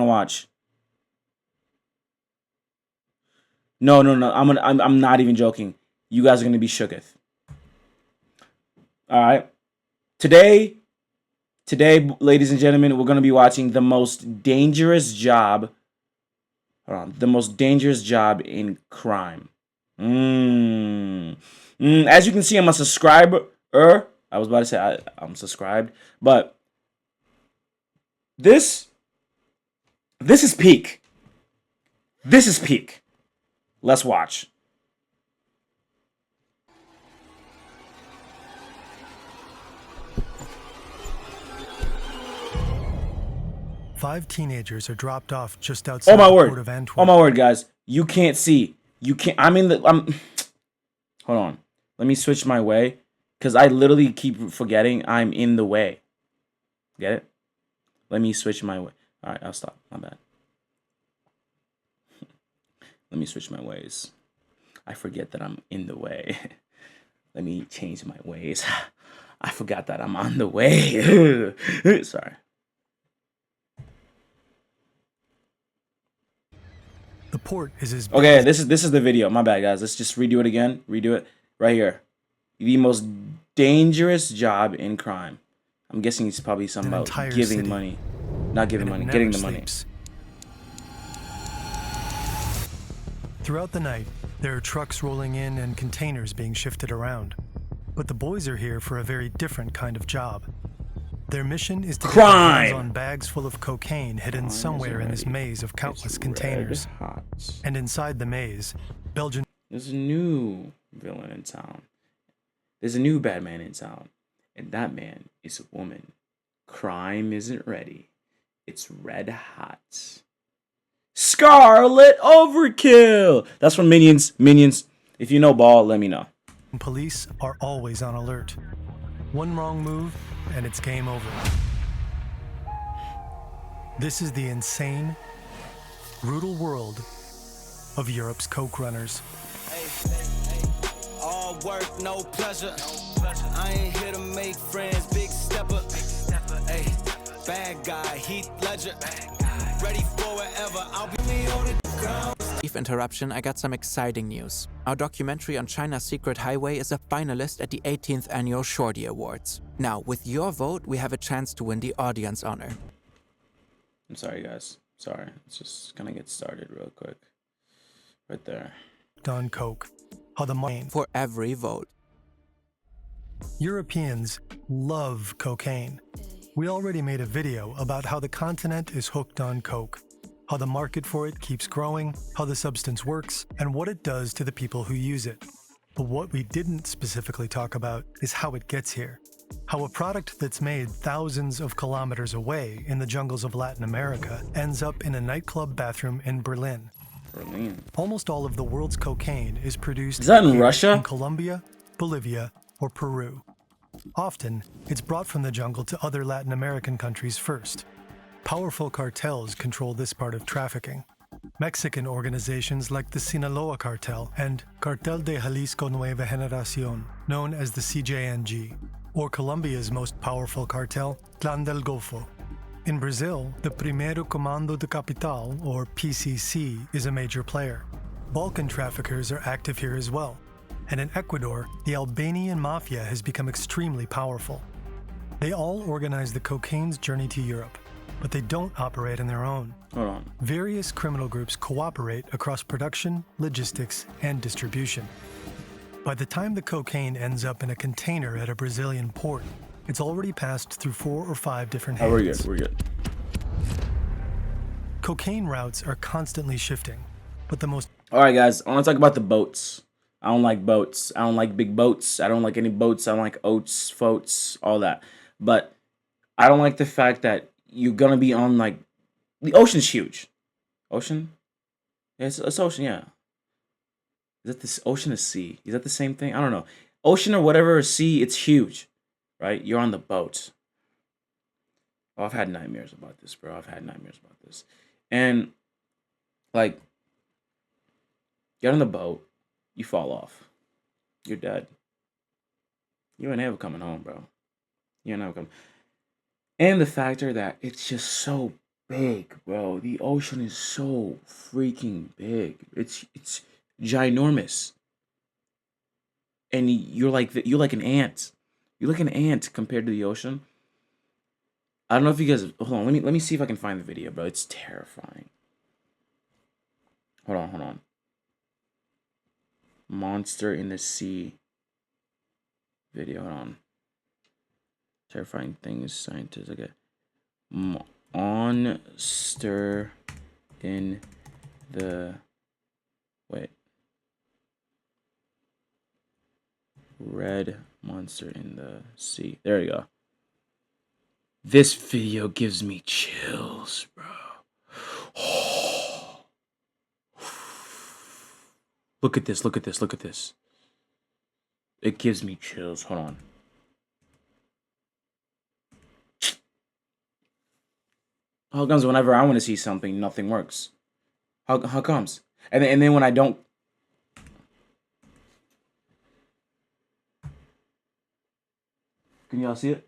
watch. No. I'm not even joking. You guys are gonna be shooketh. All right. Today, ladies and gentlemen, we're gonna be watching the most dangerous job. Hold on. The most dangerous job in crime. As you can see, I'm a subscriber. I was about to say I'm subscribed, but this is peak. This is peak. Let's watch. Five teenagers are dropped off just outside Oh my the word. port of Antwerp. Oh my word, guys. You can't see. You can't. Hold on. Let me switch my way, because I literally keep forgetting I'm in the way. Get it? Let me switch my way. All right, I'll stop. My bad. Let me switch my ways. I forget that I'm in the way. Let me change my ways. I forgot that I'm on the way. Sorry. The port is as Okay, this is the video. My bad, guys. Let's just redo it again. Redo it right here. The most dangerous job in crime. I'm guessing it's probably something about giving money. Not giving money, getting the money. Throughout the night, there are trucks rolling in and containers being shifted around. But the boys are here for a very different kind of job. Their mission is to get their hands on bags full of cocaine hidden somewhere in this maze of countless containers. And inside the maze, Belgian... There's a new villain in town. There's a new bad man in town. And that man is a woman. Crime isn't ready. It's red hot. Scarlet Overkill! That's from Minions. Minions. If you know Ball, let me know. Police are always on alert. One wrong move, and it's game over. This is the insane, brutal world of Europe's coke runners. All work, no pleasure. I ain't here to make friends, big stepper. Hey, bad guy, Heath Ledger. Ready for whatever, I'll be me on the ground. Brief interruption, I got some exciting news. Our documentary on China's secret highway is a finalist at the 18th Annual Shorty Awards. Now, with your vote, we have a chance to win the audience honor. I'm sorry, guys. Sorry. Let's just kind of get started real quick. Right there. On coke. How the money for every vote. Europeans love cocaine. We already made a video about how the continent is hooked on coke, how the market for it keeps growing, how the substance works, and what it does to the people who use it. But what we didn't specifically talk about is how it gets here. How a product that's made thousands of kilometers away in the jungles of Latin America ends up in a nightclub bathroom in Berlin. Almost all of the world's cocaine is produced in Russia? In Colombia, Bolivia, or Peru. Often, it's brought from the jungle to other Latin American countries first. Powerful cartels control this part of trafficking. Mexican organizations like the Sinaloa Cartel and Cartel de Jalisco Nueva Generación, known as the CJNG, or Colombia's most powerful cartel, Clan del Golfo. In Brazil, the Primeiro Comando de Capital, or PCC, is a major player. Balkan traffickers are active here as well. And in Ecuador, the Albanian mafia has become extremely powerful. They all organize the cocaine's journey to Europe, but they don't operate on their own. Hold on. Various criminal groups cooperate across production, logistics, and distribution. By the time the cocaine ends up in a container at a Brazilian port, it's already passed through 4 or 5 different hands. We're good. Cocaine routes are constantly shifting, but the most... Alright, guys, I want to talk about the boats. I don't like boats. I don't like big boats. I don't like any boats. I don't like oats, floats, all that. But I don't like the fact that you're going to be on, like... The ocean's huge. Ocean? Yeah, it's ocean, yeah. Is that this ocean or sea? Is that the same thing? I don't know. Ocean or whatever, or sea, it's huge. Right? You're on the boat. Oh, I've had nightmares about this, bro. I've had nightmares about this. And, like, get on the boat. You fall off. You're dead. You ain't never coming home, bro. You ain't never coming. And the factor that it's just so big, bro. The ocean is so freaking big. It's ginormous. And you're like an ant. You're like an ant compared to the ocean. I don't know if you guys hold on. Let me see if I can find the video, bro. It's terrifying. Hold on. Monster in the sea video. Hold on. Terrifying things scientists. Okay. Monster in the wait. Red monster in the sea. There you go. This video gives me chills, bro. Look at this, look at this, look at this. It gives me chills. Hold on. How comes whenever I want to see something, nothing works? How comes? And then when I don't... Can y'all see it?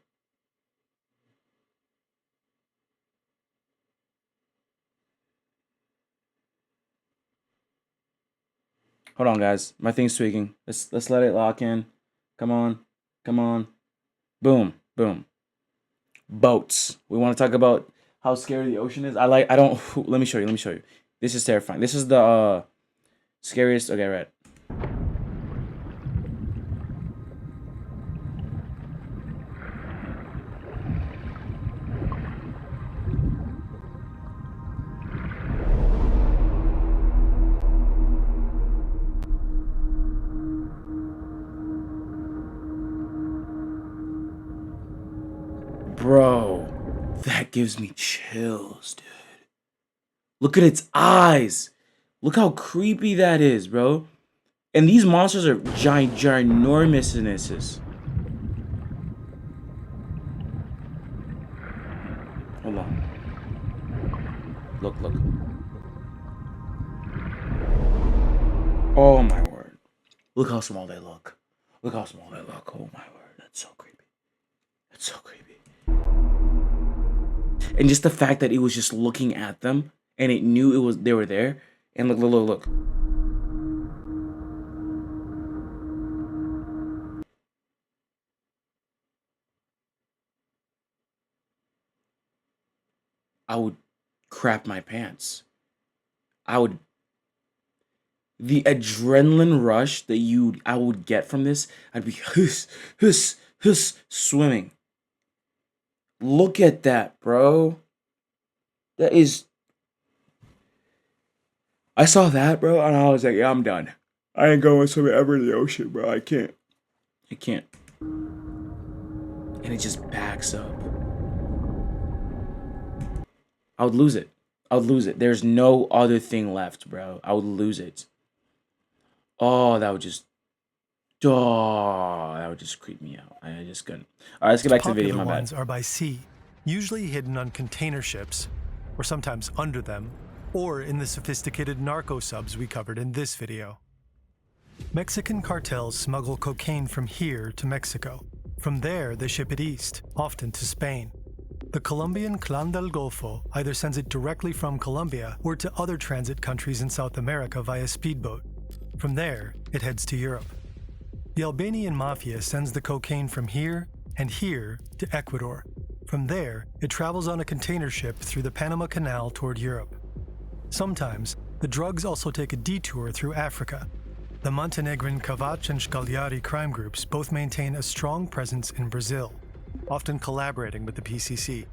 Hold on, guys. My thing's tweaking. Let's let it lock in. Come on. Come on. Boom. Boom. Boats. We want to talk about how scary the ocean is. I don't... Let me show you. Let me show you. This is terrifying. This is the scariest... Okay, right. Bro, that gives me chills, dude. Look at its eyes. Look how creepy that is, bro. And these monsters are ginormous. Hold on. Look. Oh my word. Look how small they look. Look how small they look. Oh my word. That's so creepy. That's so creepy. And just the fact that it was just looking at them and it knew they were there. And look. I would crap my pants. The adrenaline rush that I would get from this, I'd be swimming. Look at that, bro. That is... I saw that, bro, and I was like, yeah, I'm done. I ain't going swimming ever in the ocean, bro. I can't. And it just backs up. I would lose it. There's no other thing left, bro. I would lose it. Oh, that would just creep me out. I just couldn't. All right, let's get back to the video. My bad. Ones are by sea, usually hidden on container ships, or sometimes under them, or in the sophisticated narco subs we covered in this video. Mexican cartels smuggle cocaine from here to Mexico. From there, they ship it east, often to Spain. The Colombian Clan del Golfo either sends it directly from Colombia or to other transit countries in South America via speedboat. From there, it heads to Europe. The Albanian mafia sends the cocaine from here and here to Ecuador. From there, it travels on a container ship through the Panama Canal toward Europe. Sometimes, the drugs also take a detour through Africa. The Montenegrin Kavac and Shkalyari crime groups both maintain a strong presence in Brazil, often collaborating with the PCC.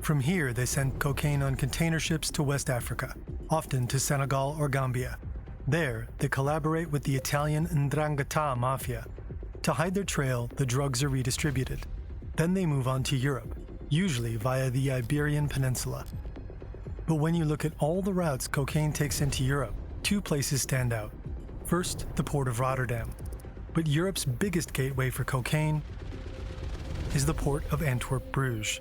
From here, they send cocaine on container ships to West Africa, often to Senegal or Gambia. There, they collaborate with the Italian Ndrangheta mafia. To hide their trail, the drugs are redistributed. Then they move on to Europe, usually via the Iberian Peninsula. But when you look at all the routes cocaine takes into Europe, two places stand out. First, the port of Rotterdam. But Europe's biggest gateway for cocaine is the port of Antwerp-Bruges.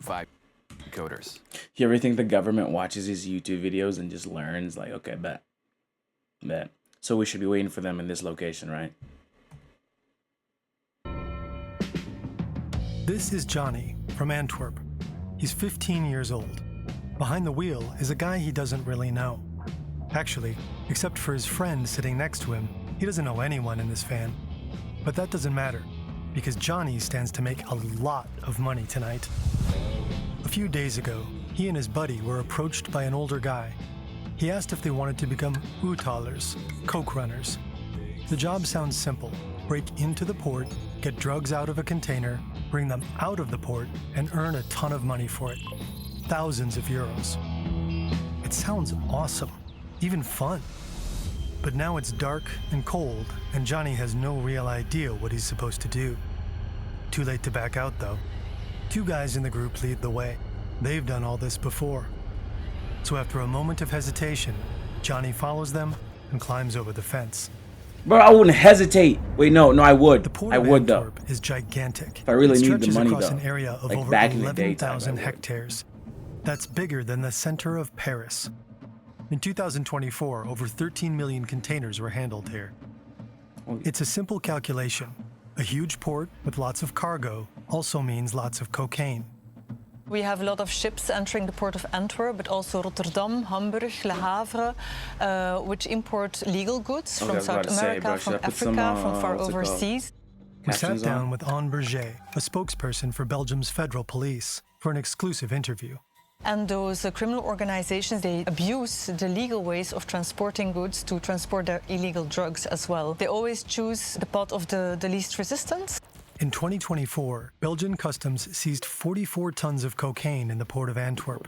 Vibe coders. You ever think the government watches these YouTube videos and just learns, like, okay, bet. So we should be waiting for them in this location, right? This is Johnny, from Antwerp. He's 15 years old. Behind the wheel is a guy he doesn't really know. Actually, except for his friend sitting next to him, he doesn't know anyone in this van. But that doesn't matter, because Johnny stands to make a lot of money tonight. A few days ago, he and his buddy were approached by an older guy. He asked if they wanted to become Utalers, coke runners. The job sounds simple. Break into the port, get drugs out of a container, bring them out of the port, and earn a ton of money for it. Thousands of euros. It sounds awesome, even fun. But now it's dark and cold, and Johnny has no real idea what he's supposed to do. Too late to back out, though. Two guys in the group lead the way. They've done all this before. So after a moment of hesitation, Johnny follows them and climbs over the fence. Bro, I wouldn't hesitate. Wait, no, I would. The port I of would though. Antwerp is gigantic. If I really it need the stretches money across though. an area of Like over back in the daytime, 11,000 I would. hectares. That's bigger than the center of Paris. In 2024, over 13 million containers were handled here. It's a simple calculation. A huge port with lots of cargo also means lots of cocaine. We have a lot of ships entering the port of Antwerp, but also Rotterdam, Hamburg, Le Havre, which import legal goods Okay, I from was about South to say, America, bro, should from I put Africa, some, from far what's it called? overseas. We sat Captions down on? with Anne Berger, a spokesperson for Belgium's federal police, for an exclusive interview. And those criminal organizations, they abuse the legal ways of transporting goods to transport their illegal drugs as well. They always choose the path of the least resistance. In 2024, Belgian customs seized 44 tons of cocaine in the port of Antwerp.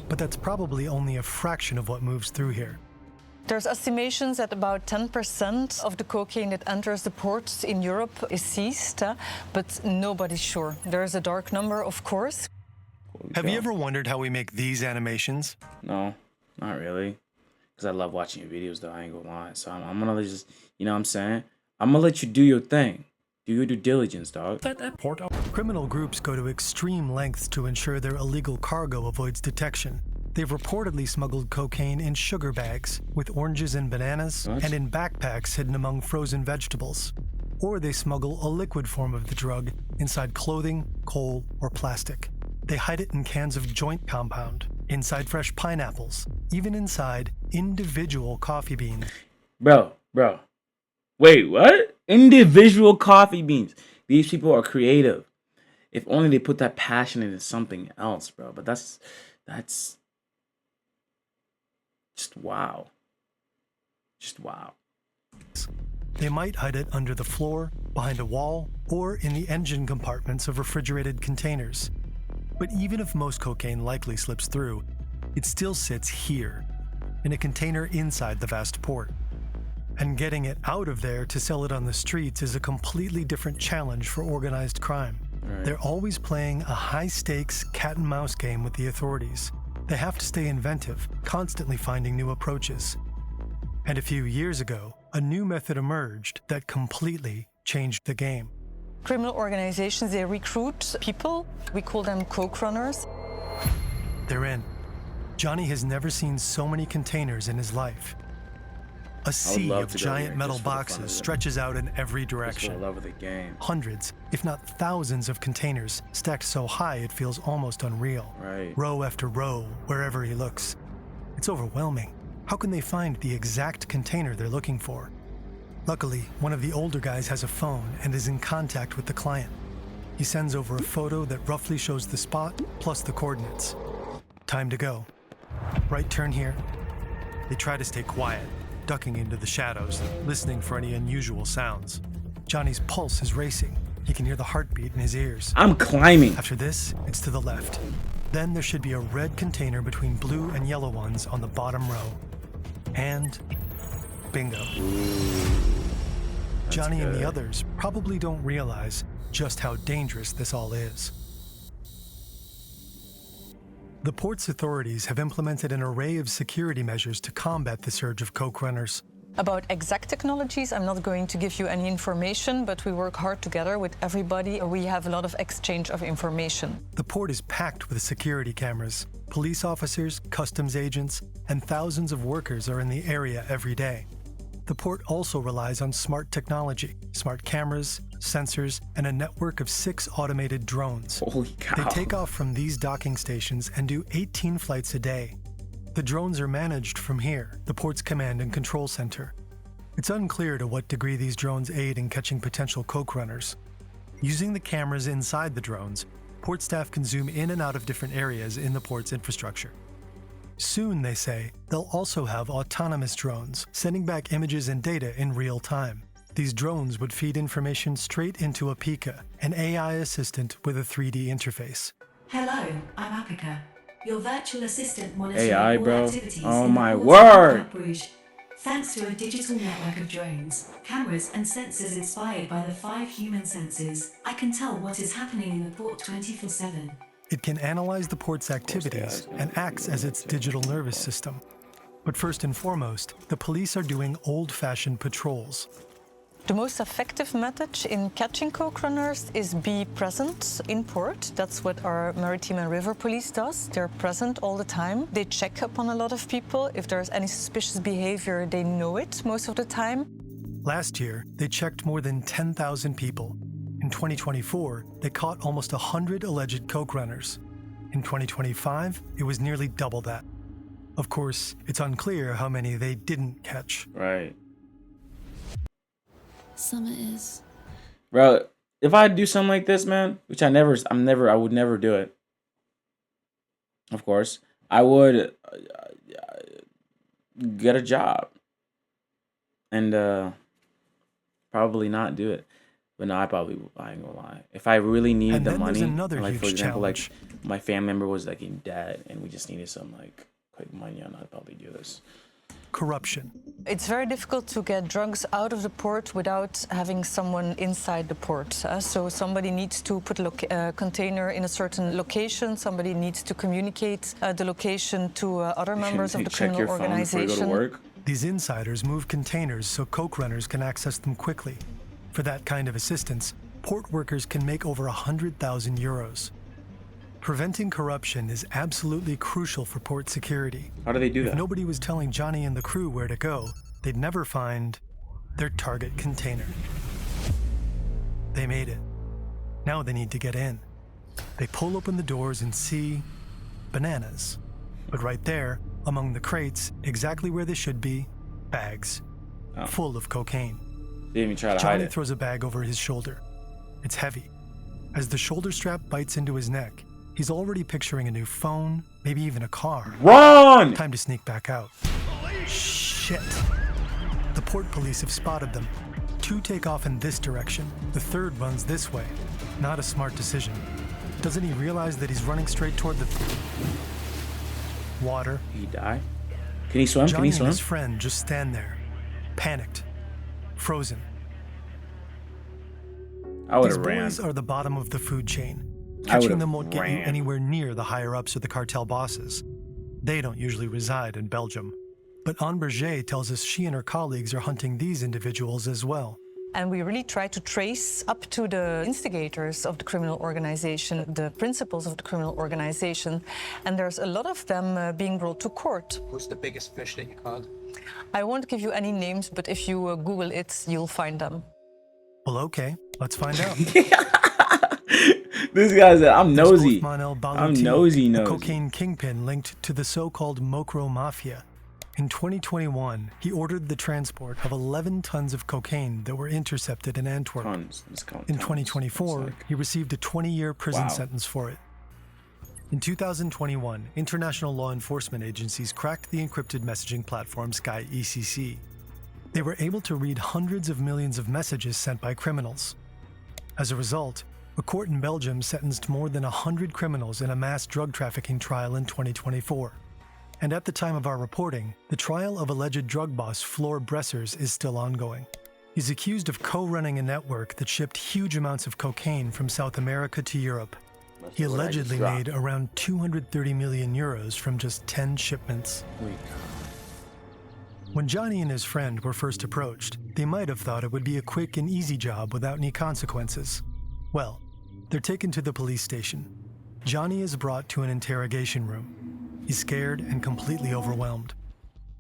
But that's probably only a fraction of what moves through here. There's estimations that about 10% of the cocaine that enters the ports in Europe is seized, but nobody's sure. There's a dark number, of course. Have you ever wondered how we make these animations? No, not really. Because I love watching your videos though, I ain't gonna lie. So I'm gonna just, you know what I'm saying? I'm gonna let you do your thing. Do your due diligence, dog. Criminal groups go to extreme lengths to ensure their illegal cargo avoids detection. They've reportedly smuggled cocaine in sugar bags, with oranges and bananas, What? and in backpacks hidden among frozen vegetables. Or they smuggle a liquid form of the drug inside clothing, coal, or plastic. They hide it in cans of joint compound, inside fresh pineapples, even inside individual coffee beans. Bro. Wait, what? Individual coffee beans. These people are creative. If only they put that passion into something else, bro. But that's just wow. Just wow. They might hide it under the floor, behind a wall, or in the engine compartments of refrigerated containers. But even if most cocaine likely slips through, it still sits here, in a container inside the vast port. And getting it out of there to sell it on the streets is a completely different challenge for organized crime. Right. They're always playing a high-stakes cat-and-mouse game with the authorities. They have to stay inventive, constantly finding new approaches. And a few years ago, a new method emerged that completely changed the game. Criminal organizations, they recruit people. We call them coke runners. They're in. Johnny has never seen so many containers in his life. A sea love of to go giant there metal just for the fun boxes of it. stretches out in every Just for the direction. love of the game. Hundreds, if not thousands of containers stacked so high it feels almost unreal. Right. Row after row, wherever he looks. It's overwhelming. How can they find the exact container they're looking for? Luckily, one of the older guys has a phone and is in contact with the client. He sends over a photo that roughly shows the spot plus the coordinates. Time to go. Right turn here. They try to stay quiet, ducking into the shadows, listening for any unusual sounds. Johnny's pulse is racing. He can hear the heartbeat in his ears. I'm climbing. After this, it's to the left. Then there should be a red container between blue and yellow ones on the bottom row. And bingo. Johnny and the others probably don't realize just how dangerous this all is. The port's authorities have implemented an array of security measures to combat the surge of coke runners. About exact technologies, I'm not going to give you any information, but we work hard together with everybody. We have a lot of exchange of information. The port is packed with security cameras. Police officers, customs agents, and thousands of workers are in the area every day. The port also relies on smart technology, smart cameras, sensors, and a network of 6 automated drones. Holy cow. They take off from these docking stations and do 18 flights a day. The drones are managed from here, the port's command and control center. It's unclear to what degree these drones aid in catching potential coke runners. Using the cameras inside the drones, port staff can zoom in and out of different areas in the port's infrastructure. Soon, they say, they'll also have autonomous drones, sending back images and data in real time. These drones would feed information straight into Apika, an AI assistant with a 3D interface. Hello, I'm Apika, your virtual assistant monitoring AI, all bro. activities Oh in the my port of word. Bruges. Thanks to a digital network of drones, cameras and sensors inspired by the 5 human senses, I can tell what is happening in the port 24/7. It can analyze the port's activities and acts as its digital nervous system. But first and foremost, the police are doing old-fashioned patrols. The most effective method in catching coke runners is be present in port. That's what our maritime and river police does. They're present all the time. They check up on a lot of people. If there's any suspicious behavior, they know it most of the time. Last year, they checked more than 10,000 people. In 2024, they caught almost 100 alleged coke runners. In 2025, it was nearly double that. Of course, it's unclear how many they didn't catch. Right. Summer is. Bro, if I do something like this, man, which I would never do it. Of course, I would get a job and probably not do it. But no, I ain't gonna lie. If I really needed And the then there's money, another like huge for example, challenge. like my family member was like in debt and we just needed some like quick money, I'd probably do this. Corruption. It's very difficult to get drugs out of the port without having someone inside the port. So somebody needs to put a container in a certain location. Somebody needs to communicate the location to other members of the Check criminal your phone before you go organization. to work. These insiders move containers so coke runners can access them quickly. For that kind of assistance, port workers can make over 100,000 euros. Preventing corruption is absolutely crucial for port security. How do they do If that? nobody was telling Johnny and the crew where to go, they'd never find their target container. They made it. Now they need to get in. They pull open the doors and see bananas. But right there, among the crates, exactly where they should be, bags full of cocaine. They didn't even try to hide Johnny it. throws a bag over his shoulder. It's heavy. As the shoulder strap bites into his neck, he's already picturing a new phone, maybe even a car. Run! Time to sneak back out. Shit. The port police have spotted them. 2 take off in this direction. The 3rd runs this way. Not a smart decision. Doesn't he realize that he's running straight toward the water? Did he die? Can he swim? Can Johnny he and swim? his friend just stand there, panicked, frozen. I would These have ran. boys are the bottom of the food chain. I Catching would've them won't get you ran. anywhere near the higher-ups or the cartel bosses. They don't usually reside in Belgium. But Anne Berger tells us she and her colleagues are hunting these individuals as well. And we really try to trace up to the instigators of the criminal organization, the principals of the criminal organization. And there's a lot of them being brought to court. Who's the biggest fish that you caught? I won't give you any names, but if you Google it, you'll find them. Well, okay, let's find out. This guy's I'm There's nosy. Othman El I'm Balouti, nosy, a nosy. cocaine kingpin linked to the so-called Mokro Mafia. In 2021, he ordered the transport of 11 tons of cocaine that were intercepted in Antwerp. Tons. Let's count In tons. 2024, It's like- he received a 20-year prison Wow. sentence for it. In 2021, international law enforcement agencies cracked the encrypted messaging platform Sky ECC. They were able to read hundreds of millions of messages sent by criminals. As a result, a court in Belgium sentenced more than 100 criminals in a mass drug trafficking trial in 2024. And at the time of our reporting, the trial of alleged drug boss Floor Bressers is still ongoing. He's accused of co-running a network that shipped huge amounts of cocaine from South America to Europe. He What I just allegedly dropped. made around 230 million euros from just 10 shipments. Wait. When Johnny and his friend were first approached, they might have thought it would be a quick and easy job without any consequences. Well, they're taken to the police station. Johnny is brought to an interrogation room. He's scared and completely overwhelmed.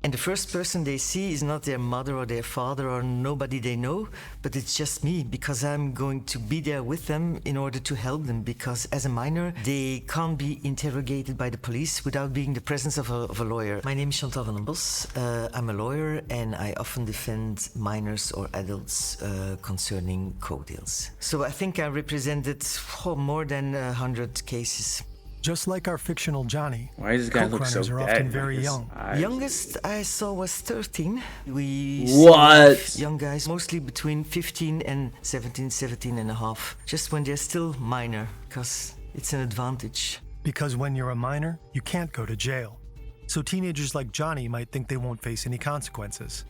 And the first person they see is not their mother or their father or nobody they know, but it's just me, because I'm going to be there with them in order to help them, because as a minor, they can't be interrogated by the police without being the presence of a lawyer. My name is Chantal van den Bos. I'm a lawyer and I often defend minors or adults concerning coke deals. So I think I represented more than 100 cases. Just like our fictional Johnny, Why does this guy coke look so runners are dead? often Like very his young. eyes- Youngest I saw was 13. We What? see young guys, mostly between 15 and 17 and a half, just when they're still minor, because it's an advantage. Because when you're a minor, you can't go to jail. So teenagers like Johnny might think they won't face any consequences.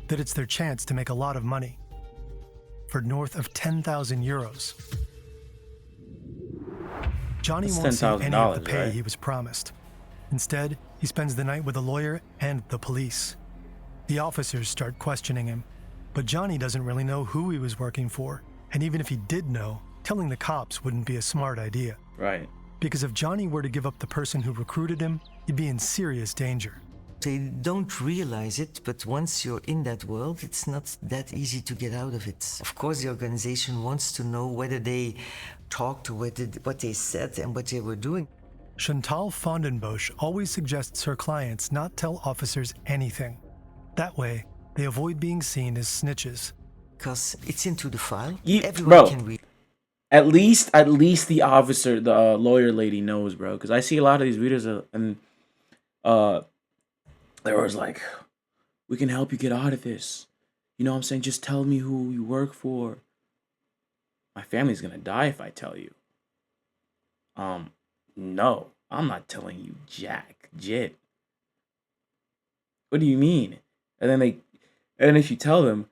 That it's their chance to make a lot of money. For north of 10,000 euros. Johnny That's won't see any of the $10,000, pay right? he was promised. Instead, he spends the night with a lawyer and the police. The officers start questioning him, but Johnny doesn't really know who he was working for. And even if he did know, telling the cops wouldn't be a smart idea. Right. Because if Johnny were to give up the person who recruited him, he'd be in serious danger. They don't realize it, but once you're in that world, it's not that easy to get out of it. Of course, the organization wants to know whether they talked to what they said and what they were doing. Chantal van den Bos always suggests her clients not tell officers anything. That way, they avoid being seen as snitches. Because it's into the file. You- Everyone bro. can read. At least the officer, the lawyer lady knows, bro. Because I see a lot of these videos and there was like, we can help you get out of this. You know what I'm saying? Just tell me who you work for. My family's gonna die if I tell you. No, I'm not telling you jack jit. What do you mean? And then if you tell them,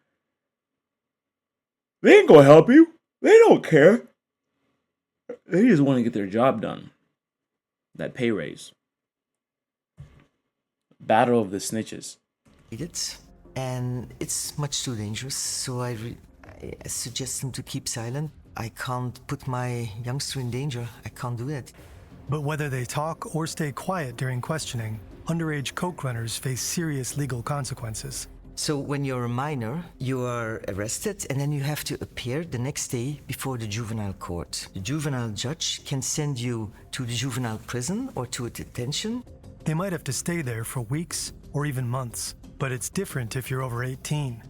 they ain't gonna help you. They don't care. They just want to get their job done. That pay raise. Battle of the snitches. It, and it's much too dangerous, so I suggest them to keep silent. I can't put my youngster in danger. I can't do that. But whether they talk or stay quiet during questioning, underage coke runners face serious legal consequences. So when you're a minor, you are arrested and then you have to appear the next day before the juvenile court. The juvenile judge can send you to the juvenile prison or to a detention. They might have to stay there for weeks or even months, but it's different if you're over 18.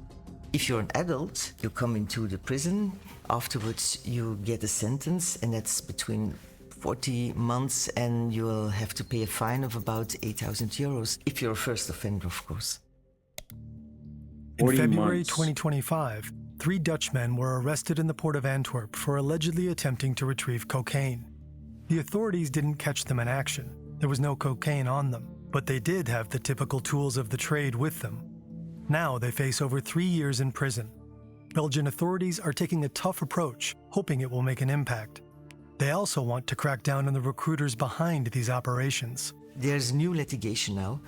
If you're an adult, you come into the prison. Afterwards, you get a sentence, and that's between 40 months, and you'll have to pay a fine of about 8,000 euros, if you're a first offender, of course. In 40 February months. 2025, 3 Dutchmen were arrested in the port of Antwerp for allegedly attempting to retrieve cocaine. The authorities didn't catch them in action. There was no cocaine on them, but they did have the typical tools of the trade with them. Now they face over 3 years in prison. Belgian authorities are taking a tough approach, hoping it will make an impact. They also want to crack down on the recruiters behind these operations. There's new litigation now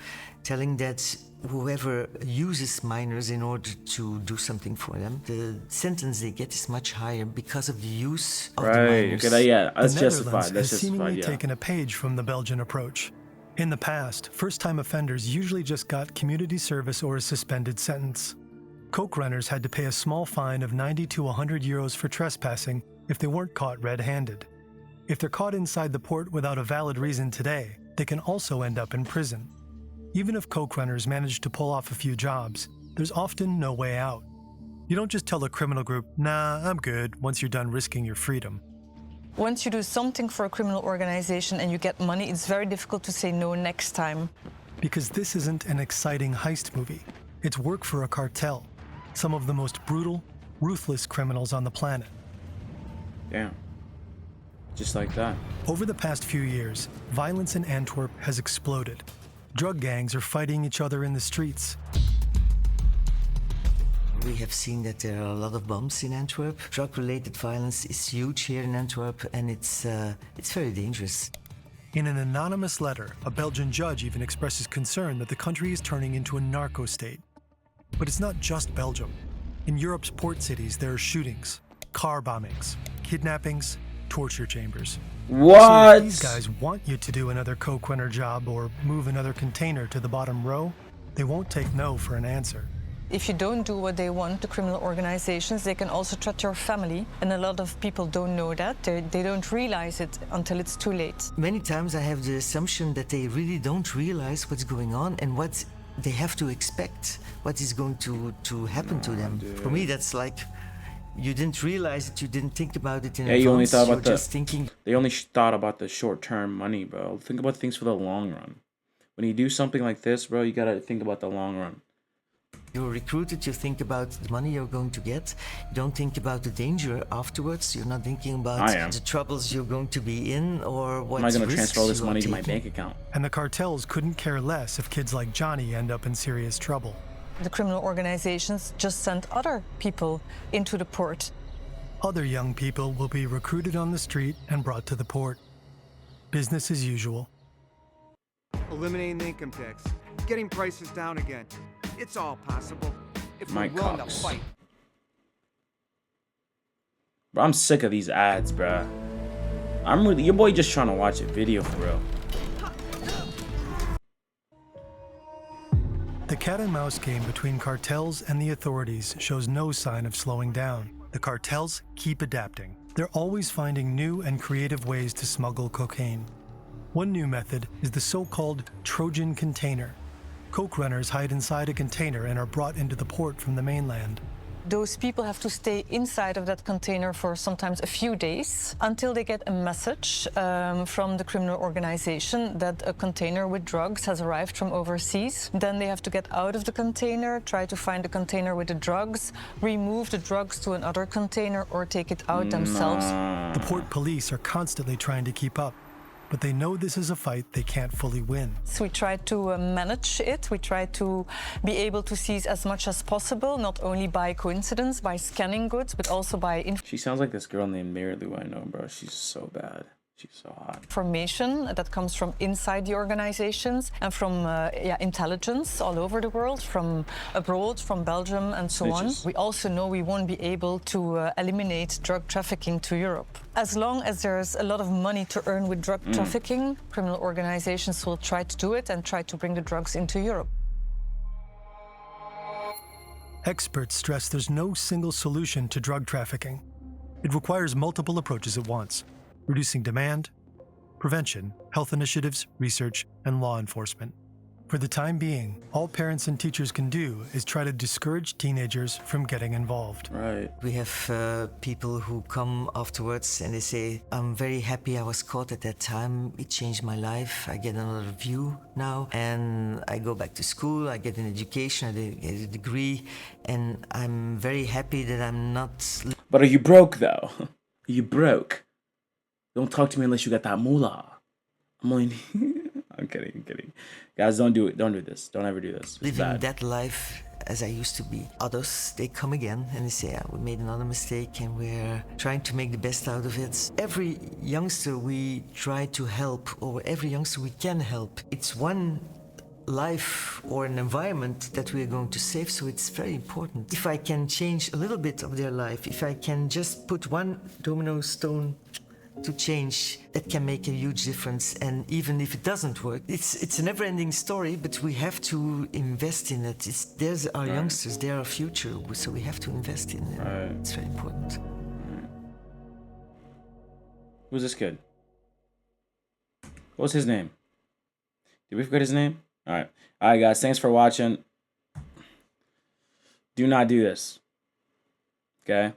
telling that whoever uses minors in order to do something for them, the sentence they get is much higher because of the use of the Right. minors. Okay. Yeah. That's The Netherlands justified. That's has seemingly justified. Yeah. taken a page from the Belgian approach. In the past, first-time offenders usually just got community service or a suspended sentence. Coke runners had to pay a small fine of 90 to 100 euros for trespassing if they weren't caught red-handed. If they're caught inside the port without a valid reason today, they can also end up in prison. Even if coke runners manage to pull off a few jobs, there's often no way out. You don't just tell a criminal group, "Nah, I'm good," once you're done risking your freedom. Once you do something for a criminal organization and you get money, it's very difficult to say no next time. Because this isn't an exciting heist movie. It's work for a cartel, some of the most brutal, ruthless criminals on the planet. Damn. Just like that. Over the past few years, violence in Antwerp has exploded. Drug gangs are fighting each other in the streets. We have seen that there are a lot of bombs in Antwerp. Drug-related violence is huge here in Antwerp, and it's very dangerous. In an anonymous letter, a Belgian judge even expresses concern that the country is turning into a narco state. But it's not just Belgium. In Europe's port cities, there are shootings, car bombings, kidnappings, torture chambers. So What? if these guys want you to do another coke runner job or move another container to the bottom row, They won't take no for an answer. If you don't do what they want, the criminal organizations, they can also threaten your family. And a lot of people don't know that. They don't realize it until it's too late. Many times I have the assumption that they really don't realize what's going on and what they have to expect, what is going to happen to them. Dude. For me, that's like, you didn't realize it, you didn't think about it in Yeah, advance, you only thought about just thinking. They only thought about the short-term money, bro. Think about things for the long run. When you do something like this, bro, you gotta think about the long run. You're recruited, you think about the money you're going to get. You don't think about the danger afterwards. You're not thinking about the troubles you're going to be in or what Am I gonna risks transfer all this you are money to my taking. bank account? And the cartels couldn't care less if kids like Johnny end up in serious trouble. The criminal organizations just send other people into the port. Other young people will be recruited on the street and brought to the port. Business as usual. Eliminating the income tax, getting prices down again. It's all possible if we're Mike willing Cox. to fight. Bro, I'm sick of these ads, bro. Your boy just trying to watch a video for real. The cat and mouse game between cartels and the authorities shows no sign of slowing down. The cartels keep adapting. They're always finding new and creative ways to smuggle cocaine. One new method is the so-called Trojan container. Coke runners hide inside a container and are brought into the port from the mainland. Those people have to stay inside of that container for sometimes a few days until they get a message from the criminal organization that a container with drugs has arrived from overseas. Then they have to get out of the container, try to find the container with the drugs, remove the drugs to another container or take it out themselves. The port police are constantly trying to keep up, but they know this is a fight they can't fully win. So we try to manage it. We try to be able to seize as much as possible, not only by coincidence, by scanning goods, but also by She sounds like this girl named Mary Lou I know, bro. She's so bad. She's so hot. information that comes from inside the organizations and from intelligence all over the world, from abroad, from Belgium and so on. We also know we won't be able to eliminate drug trafficking to Europe. As long as there's a lot of money to earn with drug trafficking, criminal organizations will try to do it and try to bring the drugs into Europe. Experts stress there's no single solution to drug trafficking. It requires multiple approaches at once: reducing demand, prevention, health initiatives, research, and law enforcement. For the time being, all parents and teachers can do is try to discourage teenagers from getting involved. Right. We have people who come afterwards and they say, I'm very happy I was caught at that time. It changed my life. I get another view now and I go back to school. I get an education, I get a degree, and I'm very happy that I'm not... But are you broke though? Are you broke? Don't talk to me unless you got that moolah. I'm only... I'm kidding. Guys, don't do it. Don't do this. Don't ever do this. It's living bad. that life as I used to be. Others, they come again and they say, we made another mistake and we're trying to make the best out of it. Every youngster we try to help, or every youngster we can help, it's one life or an environment that we're going to save, so it's very important. If I can change a little bit of their life, if I can just put one domino stone to change, that can make a huge difference. And even if it doesn't work, it's a never-ending story, but we have to invest in it. There's our youngsters, they're our future, so we have to invest in it. It's very important. Who's this kid? What's his name? Did we forget his name? Alright, guys, thanks for watching. Do not do this. Okay?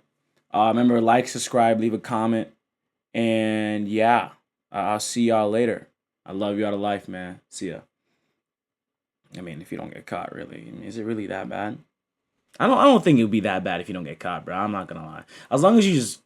Remember, like, subscribe, leave a comment. And yeah, I'll see y'all later. I love y'all to life, man. See ya. I mean, if you don't get caught, really. I mean, is it really that bad? I don't think it would be that bad if you don't get caught, bro. I'm not gonna lie. As long as you just